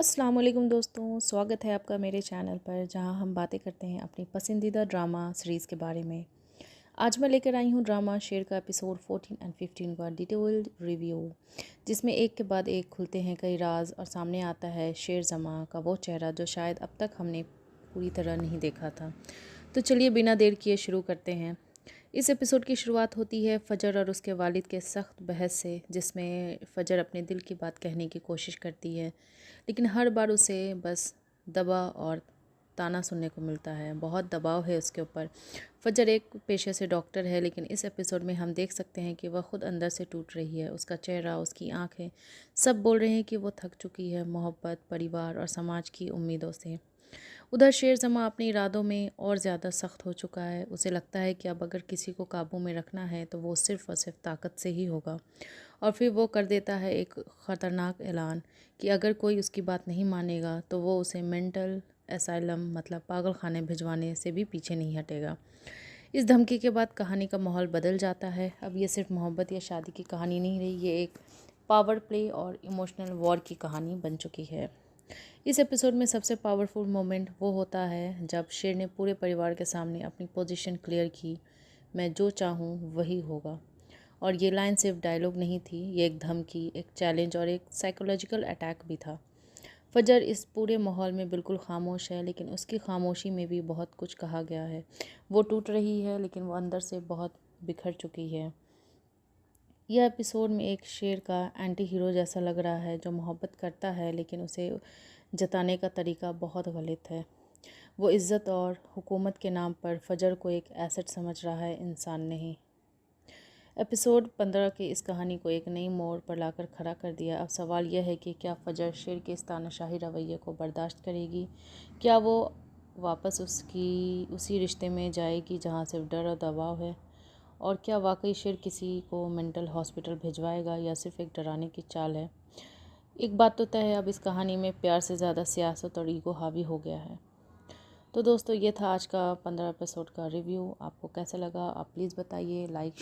अस्सलाम वालेकुम दोस्तों, स्वागत है आपका मेरे चैनल पर जहां हम बातें करते हैं अपनी पसंदीदा ड्रामा सीरीज़ के बारे में। आज मैं लेकर आई हूं ड्रामा शेर का एपिसोड 14 और 15 का डिटेल्ड रिव्यू, जिसमें एक के बाद एक खुलते हैं कई राज और सामने आता है शेर जमा का वो चेहरा जो शायद अब तक हमने पूरी तरह नहीं देखा था। तो चलिए बिना देर किए शुरू करते हैं। इस एपिसोड की शुरुआत होती है फजर और उसके वालिद के सख्त बहस से, जिसमें फ़जर अपने दिल की बात कहने की कोशिश करती है, लेकिन हर बार उसे बस दबा और ताना सुनने को मिलता है। बहुत दबाव है उसके ऊपर। फ़जर एक पेशे से डॉक्टर है, लेकिन इस एपिसोड में हम देख सकते हैं कि वह खुद अंदर से टूट रही है। उसका चेहरा, उसकी आंखें सब बोल रहे हैं कि वो थक चुकी है मोहब्बत, परिवार और समाज की उम्मीदों से। उधर शेर जमा अपने इरादों में और ज़्यादा सख्त हो चुका है। उसे लगता है कि अब अगर किसी को काबू में रखना है तो वो सिर्फ़ और सिर्फ ताकत से ही होगा। और फिर वो कर देता है एक ख़तरनाक ऐलान कि अगर कोई उसकी बात नहीं मानेगा तो वो उसे मेंटल एसाइलम मतलब पागल खाने भिजवाने से भी पीछे नहीं हटेगा। इस धमकी के बाद कहानी का माहौल बदल जाता है। अब ये सिर्फ मोहब्बत या शादी की कहानी नहीं रही, ये एक पावर प्ले और इमोशनल वॉर की कहानी बन चुकी है। इस एपिसोड में सबसे पावरफुल मोमेंट वो होता है जब शेर ने पूरे परिवार के सामने अपनी पोजीशन क्लियर की, मैं जो चाहूँ वही होगा। और ये लाइन सिर्फ डायलॉग नहीं थी, ये एक धमकी, एक चैलेंज और एक साइकोलॉजिकल अटैक भी था। फजर इस पूरे माहौल में बिल्कुल खामोश है, लेकिन उसकी खामोशी में भी बहुत कुछ कहा गया है। वो टूट रही है, लेकिन वो अंदर से बहुत बिखर चुकी है। यह एपिसोड में एक शेर का एंटी हीरो जैसा लग रहा है, जो मोहब्बत करता है लेकिन उसे जताने का तरीका बहुत गलत है। वो इज़्ज़त और हुकूमत के नाम पर फ़जर को एक एसेट समझ रहा है, इंसान नहीं। एपिसोड 15 की इस कहानी को एक नई मोड़ पर लाकर खड़ा कर दिया। अब सवाल यह है कि क्या फ़जर शेर के इस तानाशाही रवैये को बर्दाश्त करेगी? क्या वो वापस उसी रिश्ते में जाएगी जहाँ सिर्फ डर और दबाव है? और क्या वाकई शेर किसी को मेंटल हॉस्पिटल भिजवाएगा या सिर्फ एक डराने की चाल है? एक बात तो तय है, अब इस कहानी में प्यार से ज़्यादा सियासत और ईगो हावी हो गया है। तो दोस्तों, ये था आज का 15 एपिसोड का रिव्यू। आपको कैसा लगा आप प्लीज़ बताइए। Like share